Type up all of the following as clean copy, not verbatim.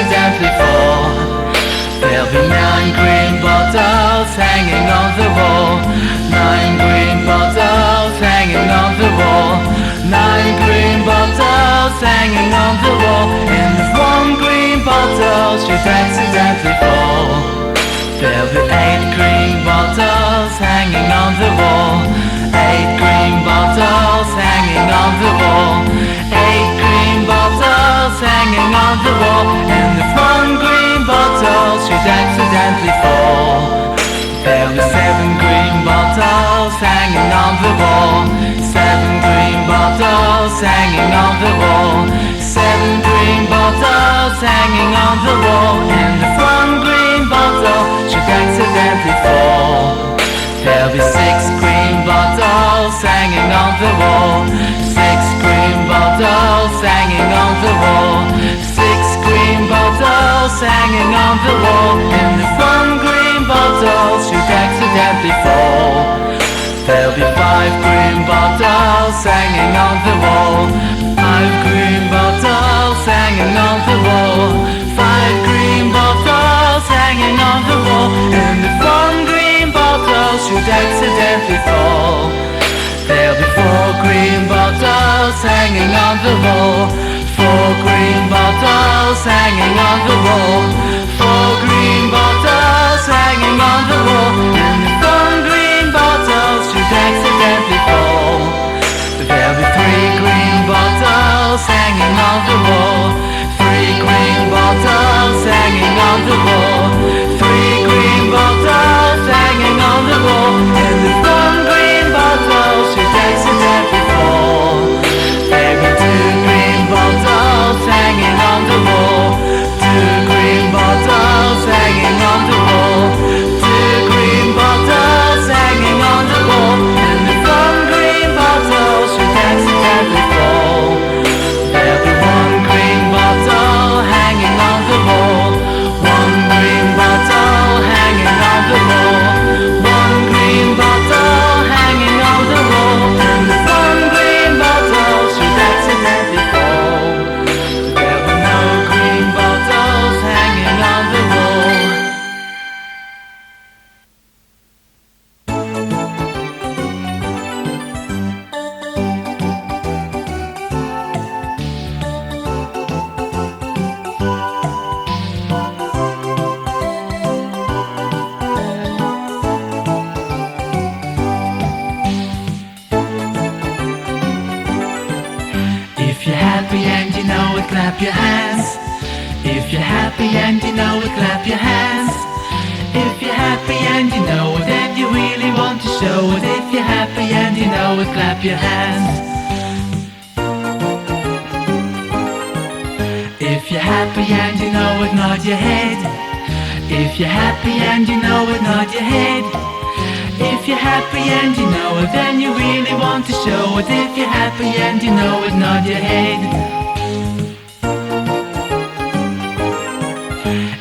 accidentally fall. There'll be 9 green bottles hanging on the wall. 9 green bottles hanging on the wall. 9 green bottles hanging on the wall. And if 1 green bottle should accidentally fall, there'll be 8 green bottles hanging on the wall. 8 green bottles hanging on the wall. 8 green bottles hanging on the wall. And if 1 green bottle should accidentally fall, there'll be 7 green bottles hanging on the wall. 7 green bottles hanging on the wall. 7 green bottles hanging on the wall. And if 1 green bottle should accidentally fall, there'll be 6 green bottles hanging on the wall. 6 green bottles hanging on the wall. 6 green bottles hanging on the wall. And if 1 green bottle should accidentally fall, there'll be 5 green bottles hanging on the wall. 5 green bottles hanging on the wall. 5 green bottles hanging on the wall. And if 1 green bottle should accidentally fall, there'll be 4 green bottles hanging on the wall. 4 green bottles hanging on the wall. 4 green bottles hanging on the wall. And if 1 green bottle should accidentally fall, there'll be 3 green bottles hanging on the wall. 3 green bottles hanging on the wall. 3 green bottles hanging on the wall. And if 1 green bottle should accidentally fall, there'll be 2 green bottles hanging on the wall. 2 green bottles hanging on the wall. 2 green bottles hanging on the wall. And if 1 green bottle should accidentally fall, there'll be 1 green bottle hanging on the wall. 1 green bottle hanging on the wall. 1 green bottle hanging on the wall. And if 1 green bottle should accidentally fall, there'll be no green bottles hanging on the wall. If you're happy and you know it, clap your hands. If you're happy and you know it, clap your hands. If you're happy and you know it, and you really want to show it. If you're happy and you know it, clap your hands. If you're happy and you know it, nod your head. If you're happy and you know it, nod your head. If you're happy and you know it, then you really want to show it. If you're happy and you know it, nod your head.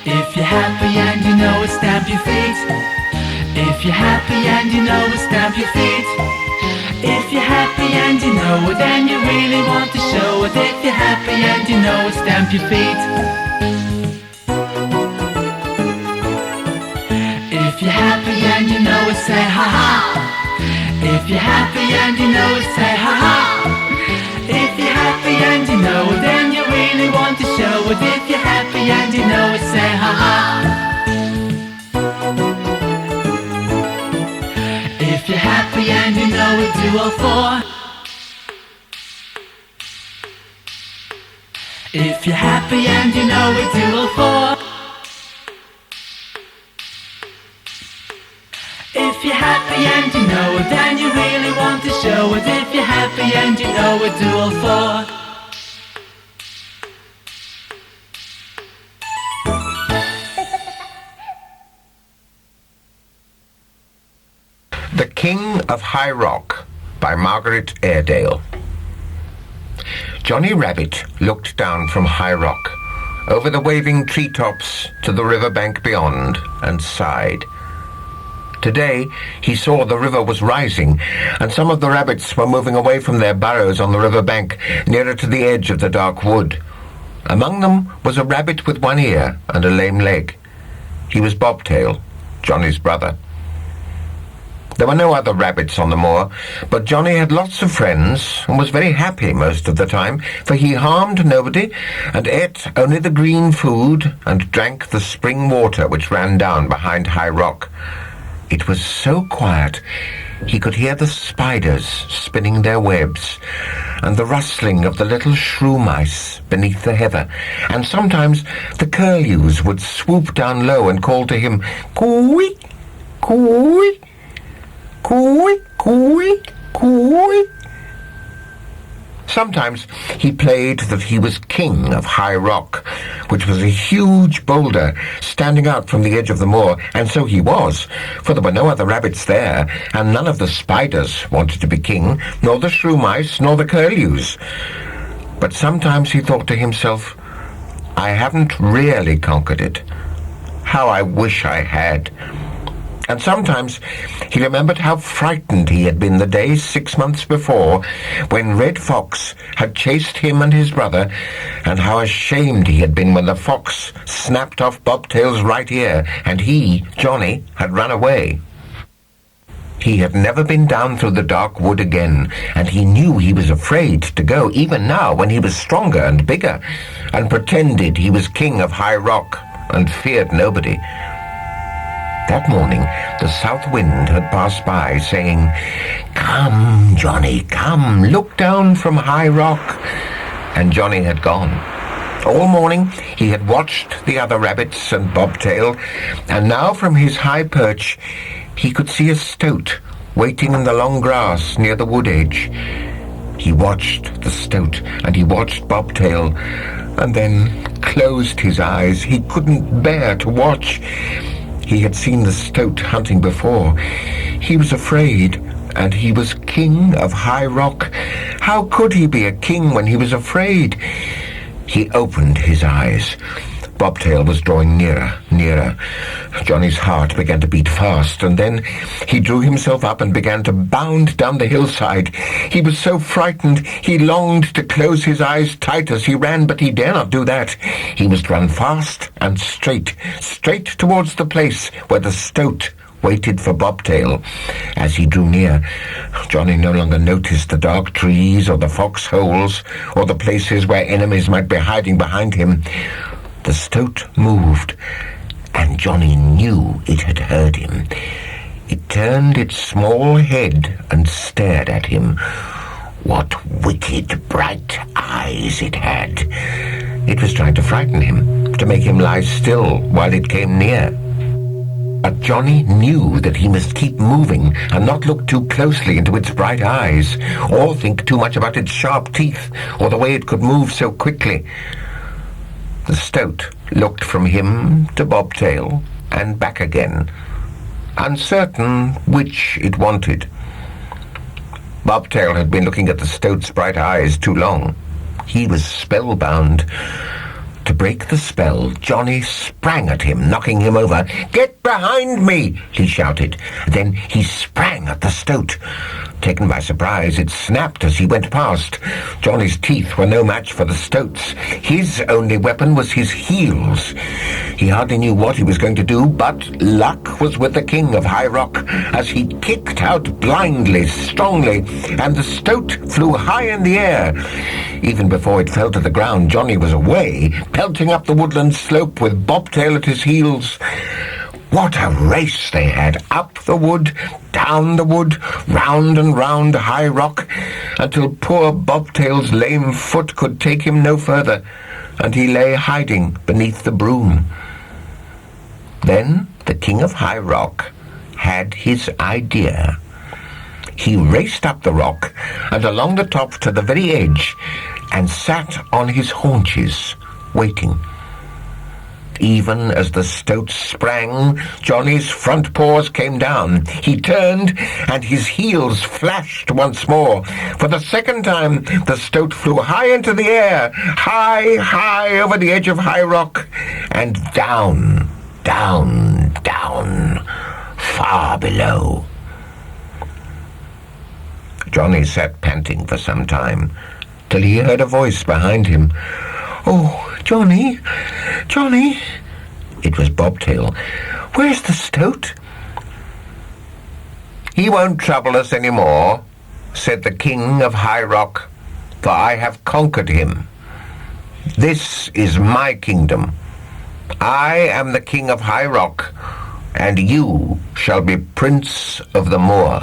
If you're happy and you know it, stamp your feet. If you're happy and you know it, stamp your feet. If you're happy and you know it, then you really want to show it. If you're happy and you know it, stamp your feet. If you're happy and you know it, say ha ha. If you're happy and you know it, say ha ha. If you're happy and you know it, then you really want to show it. If you're happy and you know it, say ha ha. If you're happy and you know it, do all 4. If you're happy and you know it, do all 4. If you're happy and you know it, then you really want to show it. If you're happy and you know it, do all 4. The King of High Rock by Margaret Airedale. Johnny Rabbit looked down from High Rock, over the waving treetops to the riverbank beyond, and sighed. Today he saw the river was rising, and some of the rabbits were moving away from their burrows on the riverbank, nearer to the edge of the dark wood. Among them was a rabbit with one ear and a lame leg. He was Bobtail, Johnny's brother. There were no other rabbits on the moor, but Johnny had lots of friends and was very happy most of the time, for he harmed nobody and ate only the green food and drank the spring water which ran down behind High Rock. It was so quiet he could hear the spiders spinning their webs and the rustling of the little shrew mice beneath the heather, and sometimes the curlews would swoop down low and call to him, "Coo-wee, coo-wee, coo-wee, coo-wee, coo-wee." Sometimes he played that he was king of High Rock, which was a huge boulder standing out from the edge of the moor, and so he was, for there were no other rabbits there, and none of the spiders wanted to be king, nor the shrew mice, nor the curlews. But sometimes he thought to himself, "I haven't really conquered it. How I wish I had." And sometimes he remembered how frightened he had been the day 6 months before when Red Fox had chased him and his brother, and how ashamed he had been when the fox snapped off Bobtail's right ear and he, Johnny, had run away. He had never been down through the dark wood again, and he knew he was afraid to go even now when he was stronger and bigger, and pretended he was king of High Rock and feared nobody. That morning, the south wind had passed by, saying, "Come, Johnny, come, look down from High Rock." And Johnny had gone. All morning he had watched the other rabbits and Bobtail, and now from his high perch he could see a stoat waiting in the long grass near the wood edge. He watched the stoat, and he watched Bobtail, and then closed his eyes. He couldn't bear to watch. He had seen the stoat hunting before. He was afraid, and he was king of High Rock. How could he be a king when he was afraid? He opened his eyes. Bobtail was drawing nearer, nearer. Johnny's heart began to beat fast, and then he drew himself up and began to bound down the hillside. He was so frightened he longed to close his eyes tight as he ran, but he dare not do that. He must run fast and straight, straight towards the place where the stoat waited for Bobtail. As he drew near, Johnny no longer noticed the dark trees or the foxholes or the places where enemies might be hiding behind him. The stoat moved, and Johnny knew it had heard him. It turned its small head and stared at him. What wicked, bright eyes it had! It was trying to frighten him, to make him lie still while it came near. But Johnny knew that he must keep moving and not look too closely into its bright eyes, or think too much about its sharp teeth, or the way it could move so quickly. The stoat looked from him to Bobtail and back again, uncertain which it wanted. Bobtail had been looking at the stoat's bright eyes too long. He was spellbound. To break the spell, Johnny sprang at him, knocking him over. "Get behind me!" he shouted. Then he sprang at the stoat. Taken by surprise, it snapped as he went past. Johnny's teeth were no match for the stoat's. His only weapon was his heels. He hardly knew what he was going to do, but luck was with the king of High Rock as he kicked out blindly, strongly, and the stoat flew high in the air. Even before it fell to the ground, Johnny was away, pelting up the woodland slope with Bobtail at his heels. What a race they had, up the wood, down the wood, round and round High Rock, until poor Bobtail's lame foot could take him no further, and he lay hiding beneath the broom. Then the king of High Rock had his idea. He raced up the rock and along the top to the very edge, and sat on his haunches, waiting. Even as the stoat sprang, Johnny's front paws came down. He turned, and his heels flashed once more. For the second time, the stoat flew high into the air, high, high over the edge of High Rock, and down, down, down, far below. Johnny sat panting for some time, till he heard a voice behind him. "Oh, Johnny, Johnny. It was Bobtail. Where's the stoat? He won't trouble us any more, said the King of High Rock, for I have conquered him. This is my kingdom. I am the King of High Rock, and you shall be Prince of the Moor.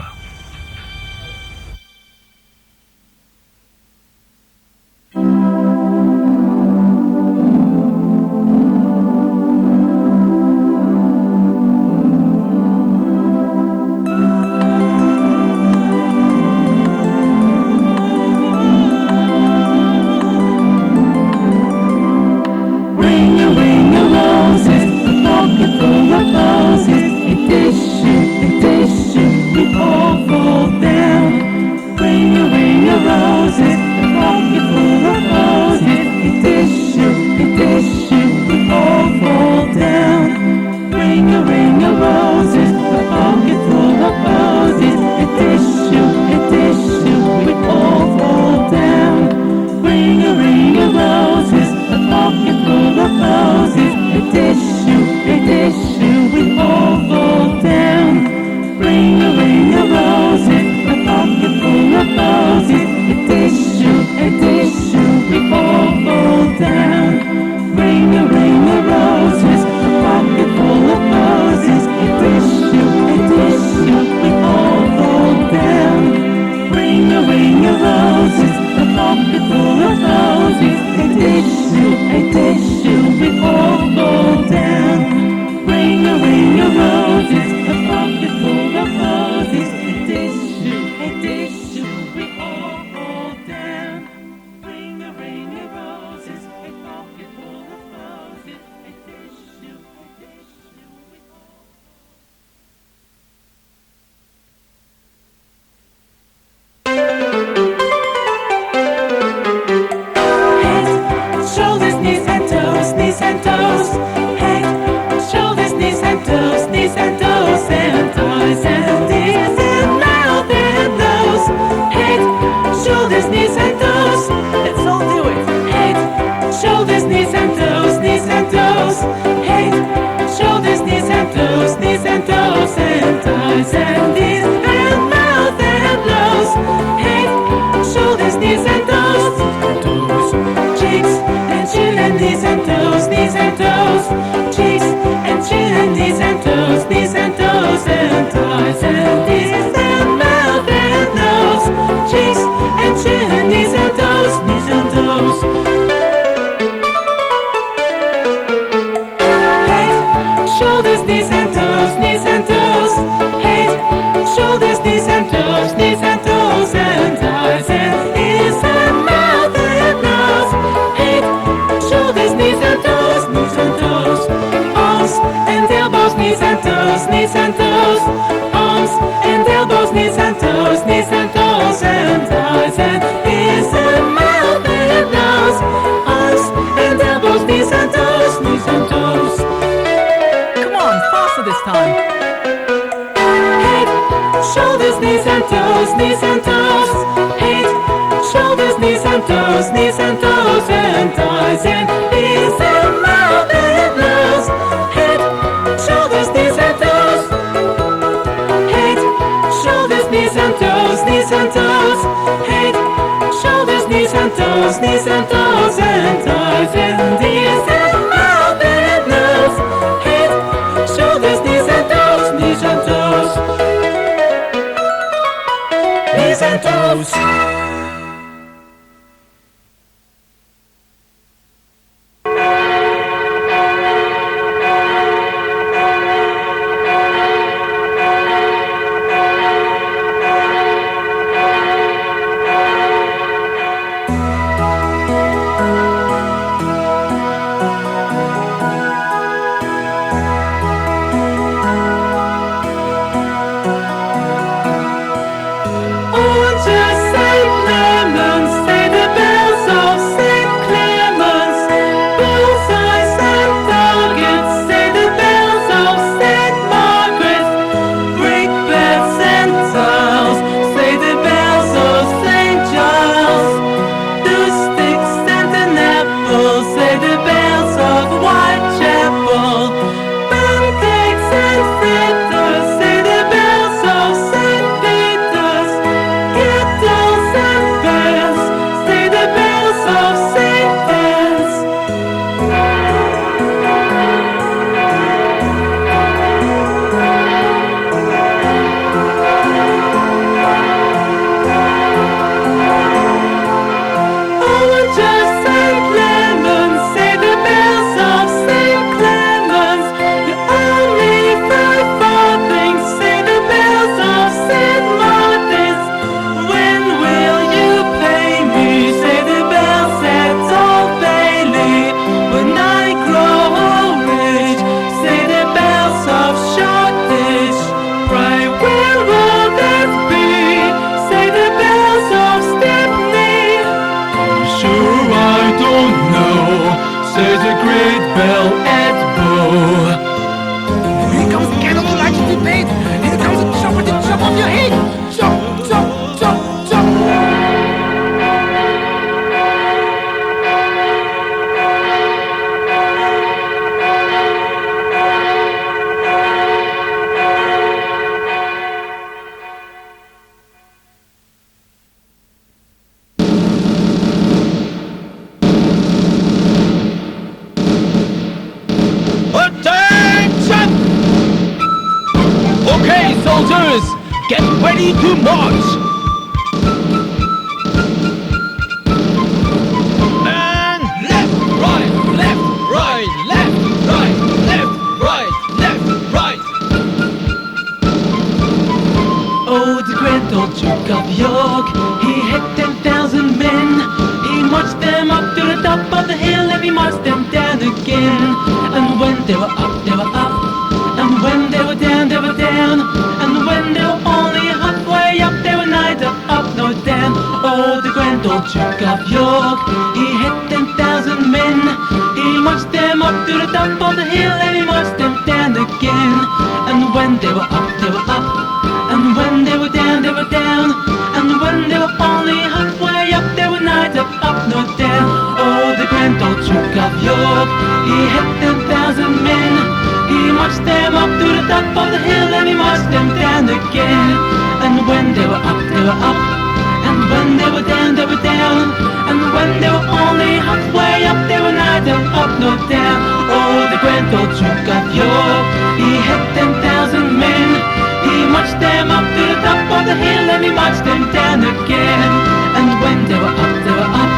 There's a great bell at Bow. Here comes the candle to light your debate. Here comes the chop with the chop off your head. Chop, chop, chop, chop. Attention! Okay, soldiers, get ready to march! And left, right, left, right, left, right, left, right, left, right. Oh, the grand old Duke of York, he had 10,000 men. He marched them up to the top of the hill and he marched them down again. And when they were up, they were up. And when they were down, they were down. And when they were only halfway up, they were neither up nor down. Oh, the grand old Duke of York, he had 10,000 men. He marched them up to the top of the hill and he marched them down again. And when they were up, they were up. And when they were down, they were down. And when they were only halfway up, they were neither up nor down. Oh, the grand old Duke of York, he had 10,000 men. He marched them up to the top of the hill and he marched them down again. And when they were up, they were up. And when they were down, they were down. And when they were only halfway up, they were neither up nor down. Oh, the grand old Duke of York, he had 10,000 men. He marched them up to the top of the hill and he marched them down again. And when they were up, they were up.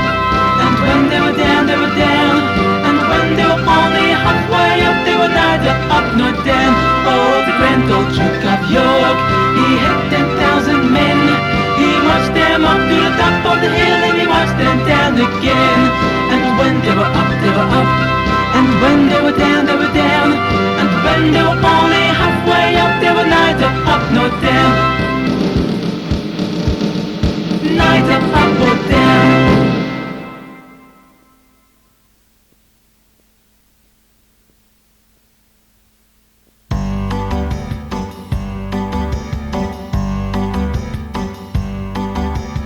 And when they were down, they were down. And when they were only halfway up, they were neither up nor down. Oh, the grand old Duke of York, he had 10,000 men. He marched them up to the top of the hill and he marched them down again. And when they were up, they were up. And when they were down, they were down. And when they were only halfway up, they were neither up nor down. Neither up or down.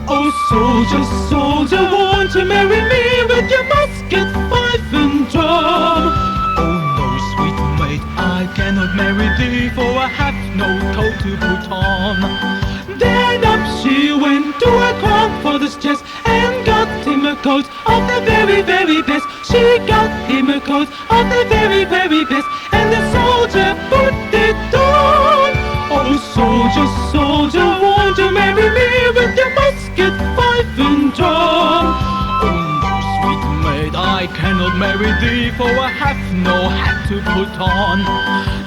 Oh, soldier, soldier, won't you marry me with your musket, fife and drum? Oh no, sweet maid, I cannot marry thee, for I have no coat to put on. Then up she went to her grandfather's chest and got him a coat of the very, very best. She got him a coat of the very, very best, and the soldier put it on. Oh, soldier, soldier, won't you marry me with your musket, fife and drum? Oh no, sweet maid, I cannot marry thee, for I have no hat to put on.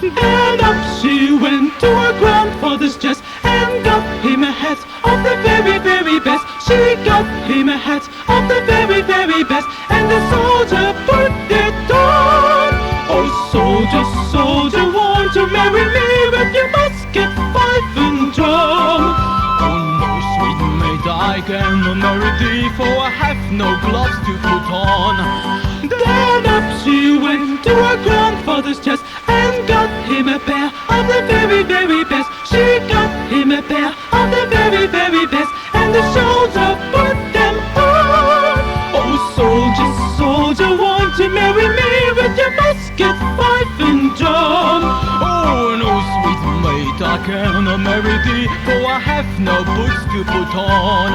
Then up she went to her grandfather's chest and got him a hat of the very, very best. She got him a hat of the very, very best, and the soldier put it on. Oh, soldier, soldier, won't you marry me with your musket, fife and drum? Oh no, sweet maid, I cannot marry thee, for I have no gloves to put on. Then up she went to her grandfather's chest and got him a pair of the very, very best. She got him a pair of the very, very best, and the soldier put them on. Oh, soldier, soldier, won't you marry me with your musket, fife and drum? Oh no, sweet maid, I cannot marry thee, for I have no boots to put on.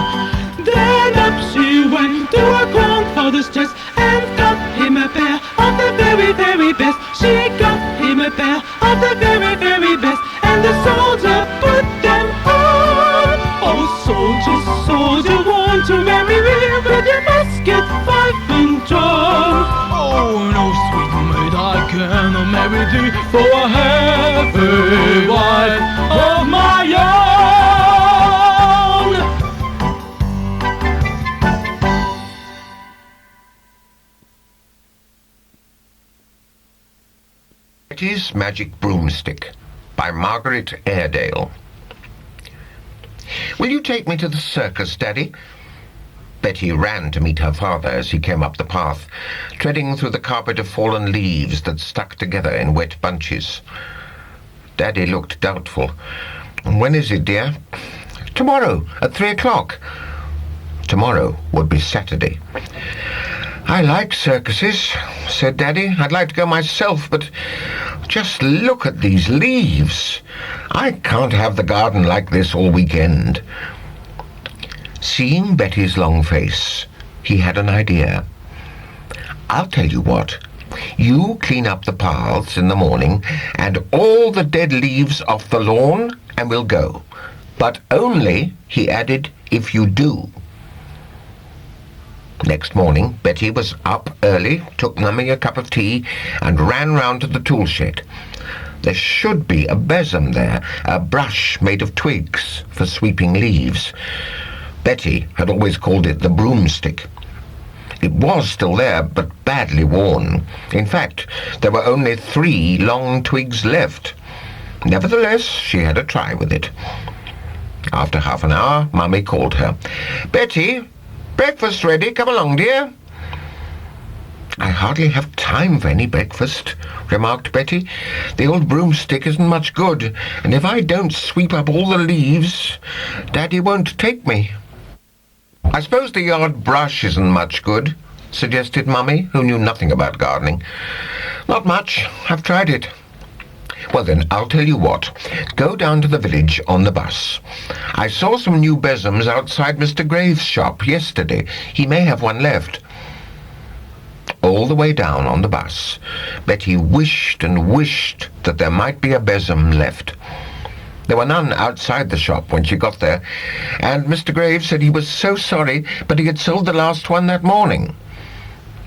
Then up she went to her grandfather's chest and got him a pair of the very, very best. She got him a pair of the very, very best, and the soldier put them on. Oh, soldier, soldier, won't you marry me with your musket, fife and drum? Oh no, sweet maid, I cannot marry thee, for I have a wife of my own. Betty's Magic Broomstick by Margaret Airedale. Will you take me to the circus, Daddy? Betty ran to meet her father as he came up the path, treading through the carpet of fallen leaves that stuck together in wet bunches. Daddy looked doubtful. "When is it, dear?" "Tomorrow, at 3 o'clock. Tomorrow would be Saturday. "I like circuses," said Daddy. "I'd like to go myself, but just look at these leaves. I can't have the garden like this all weekend." Seeing Betty's long face, he had an idea. "I'll tell you what. You clean up the paths in the morning and all the dead leaves off the lawn, and we'll go. But only," he added, "if you do." Next morning, Betty was up early, took Mummy a cup of tea, and ran round to the tool shed. There should be a besom there, a brush made of twigs for sweeping leaves. Betty had always called it the broomstick. It was still there, but badly worn. In fact, there were only 3 long twigs left. Nevertheless, she had a try with it. After half an hour, Mummy called her. "Betty, breakfast ready. Come along, dear." "I hardly have time for any breakfast," remarked Betty. "The old broomstick isn't much good, and if I don't sweep up all the leaves, Daddy won't take me." "I suppose the yard brush isn't much good," suggested Mummy, who knew nothing about gardening. "Not much. I've tried it." "Well then, I'll tell you what. Go down to the village on the bus. I saw some new besoms outside Mr. Graves' shop yesterday. He may have one left." All the way down on the bus, Betty wished and wished that there might be a besom left. There were none outside the shop when she got there, and Mr. Graves said he was so sorry, but he had sold the last one that morning.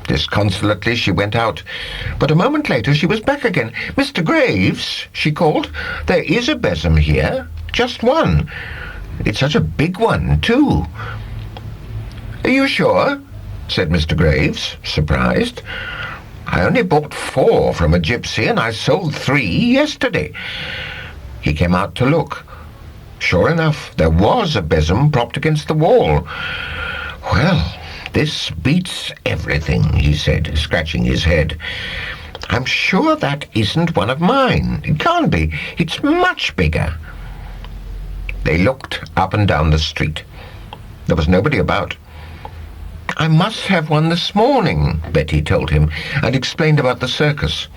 Disconsolately, she went out, but a moment later she was back again. "Mr. Graves," she called, "there is a besom here, just one. It's such a big one, too." "Are you sure?" said Mr. Graves, surprised. "I only bought 4 from a gypsy, and I sold 3 yesterday." He came out to look. Sure enough, there was a besom propped against the wall. "Well, this beats everything," he said, scratching his head. "I'm sure that isn't one of mine. It can't be. It's much bigger." They looked up and down the street. There was nobody about. "I must have one this morning," Betty told him, and explained about the circus.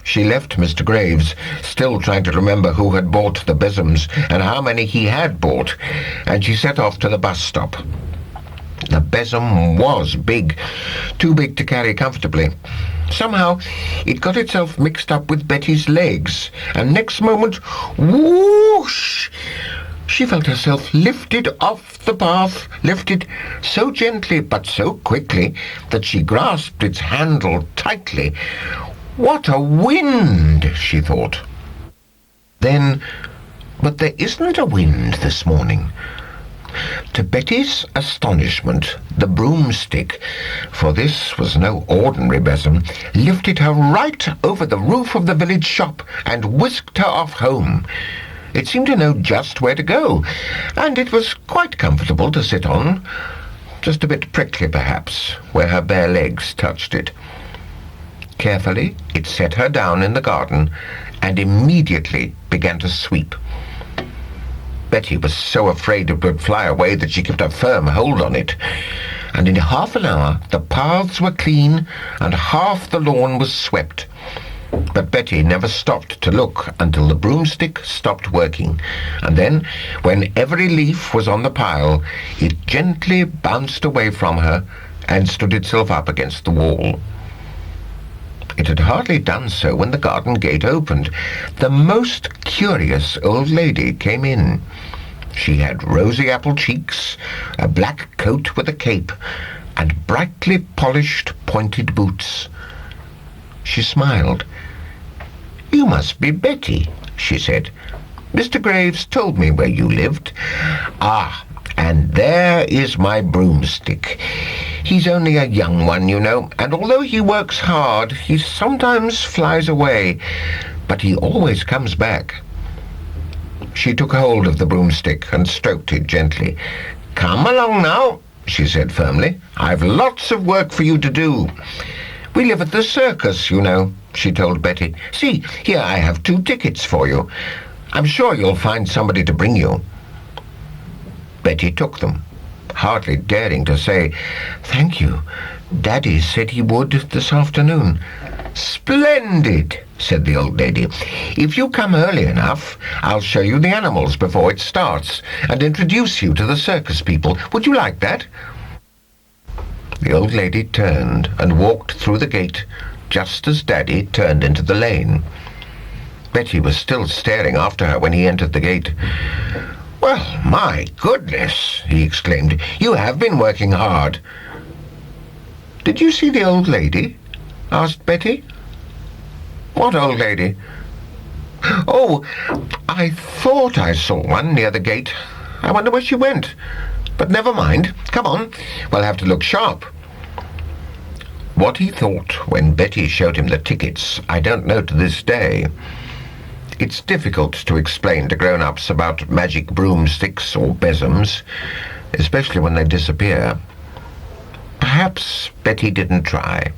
She left Mr. Graves, still trying to remember who had bought the besoms and how many he had bought, and she set off to the bus stop. The besom was big, too big to carry comfortably. Somehow it got itself mixed up with Betty's legs, and next moment, whoosh! She felt herself lifted off the path, lifted so gently but so quickly that she grasped its handle tightly. "What a wind!" she thought. Then, but there isn't a wind this morning. To Betty's astonishment, the broomstick, for this was no ordinary besom, lifted her right over the roof of the village shop and whisked her off home. It seemed to know just where to go, and it was quite comfortable to sit on, just a bit prickly perhaps, where her bare legs touched it. Carefully, it set her down in the garden and immediately began to sweep. Betty was so afraid it would fly away that she kept a firm hold on it, and in half an hour the paths were clean and half the lawn was swept. But Betty never stopped to look until the broomstick stopped working, and then, when every leaf was on the pile, it gently bounced away from her and stood itself up against the wall. It had hardly done so when the garden gate opened. The most curious old lady came in. She had rosy apple cheeks, a black coat with a cape, and brightly polished pointed boots. She smiled. "You must be Betty," she said. "Mr. Graves told me where you lived. Ah, and there is my broomstick. He's only a young one, you know, and although he works hard, he sometimes flies away, but he always comes back." She took hold of the broomstick and stroked it gently. "Come along now," she said firmly. "I've lots of work for you to do." "We live at the circus, you know," she told Betty. "See, here I have 2 tickets for you. I'm sure you'll find somebody to bring you." Betty took them, hardly daring to say, "Thank you. Daddy said he would this afternoon." "Splendid," said the old lady. "If you come early enough, I'll show you the animals before it starts and introduce you to the circus people. Would you like that?" The old lady turned and walked through the gate just as Daddy turned into the lane. Betty was still staring after her when he entered the gate. "Well, my goodness," he exclaimed. "You have been working hard." "Did you see the old lady?" asked Betty. "What old lady?" "Oh, I thought I saw one near the gate. I wonder where she went. But never mind. Come on, we'll have to look sharp." What he thought when Betty showed him the tickets, I don't know to this day. It's difficult to explain to grown-ups about magic broomsticks or besoms, especially when they disappear. Perhaps Betty didn't try.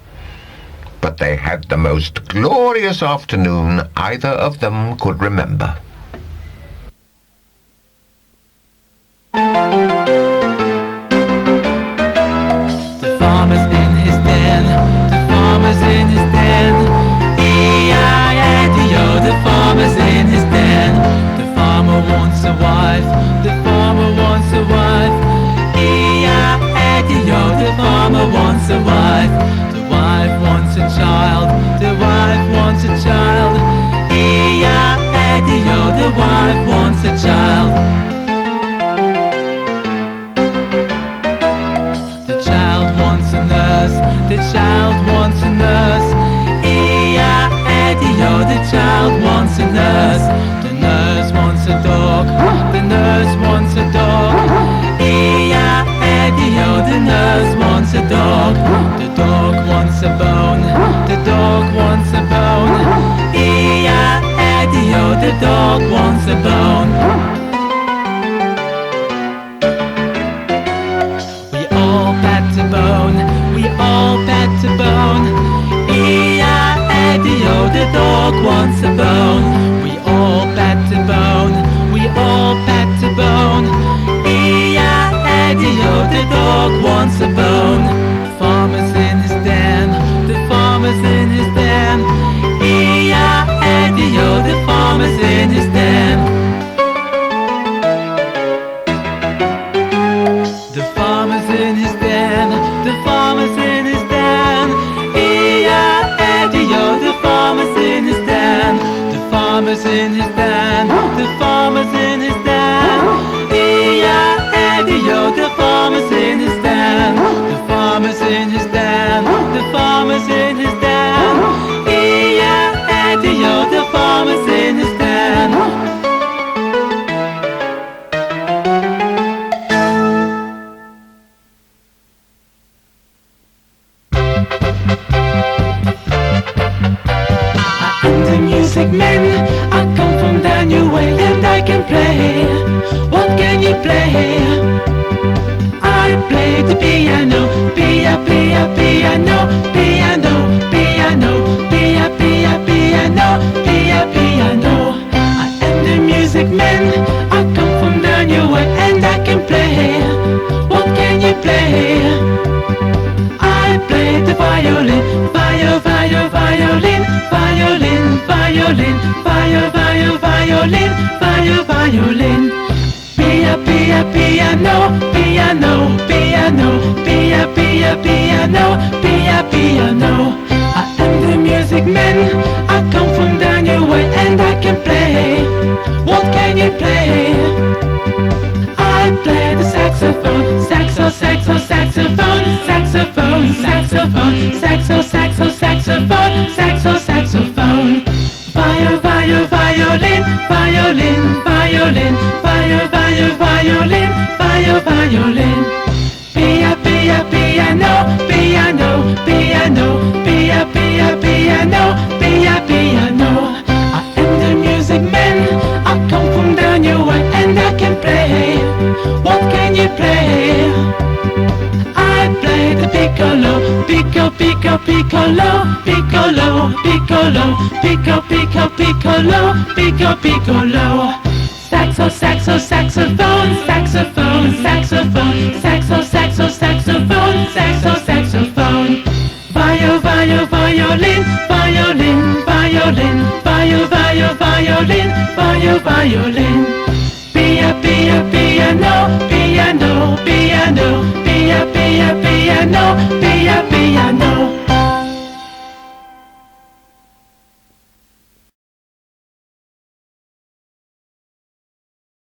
But they had the most glorious afternoon either of them could remember. The farmer's in his den, the farmer's in his den. E-I-E-I-O, the farmer's in his den. The farmer wants a wife, the farmer wants a wife. E-I-E-I-O, the farmer wants a wife. The wife wants a child, the wife wants a child. E-I-E-I-O, the wife wants a child. The child wants a nurse, the child wants a nurse. E-I-E-I-O, the child wants a nurse. The nurse wants a dog, the nurse wants a dog. E-I-E-I-O, the nurse wants a dog. The dog wants a bone, the dog wants a bone. E-I-E-I-O, the dog wants a bone. We all bat a bone, we all bat a bone. E-I-E-I-O, the dog wants a bone. We all bat a bone, we all bat a bone. E-I-E-I-O, the dog wants a bone. The farmer's in his den, the farmer's in his den. E-I-E-I-O, the farmer's in his den. The farmer's in his den, the farmer's in his den. E-I-E-I-O, the farmer's in his den. The farmer's in his den, the farmer's in his den. E-I-E-I-O, the farmer's in his den. The farmer's in his den, the farmer's in his den. E-I-E-I-O, the farmer's in his den. I'm the music man, I come from down your way and I can play. What can you play? I play the piano, piano, piano, piano, piano, piano, piano, piano. I am the music man, I come from down your way and I can play. What can you play? I play the violin, violin, violin, violin, violin, violin, violin, violin. Piano, piano, piano, piano, piano, piano. I am the music man, I come from down your way and I can play. What can you play? I play the saxophone, saxophone, saxophone, saxophone, saxophone, saxophone, saxophone. Violin, violin, violin, violin, violin, violin. Piano, piano, piano, piano, piano. I am the music man, I come from down your way and I can play. What can you play? pico, piccolo, piccolo, piccolo, pico, pico, piccolo, pico, piccolo. Saxo, saxo, saxophone, saxophone, saxophone, saxo, saxo, saxophone, saxo, saxophone. Violin, violin, violin, violin, violin, violin.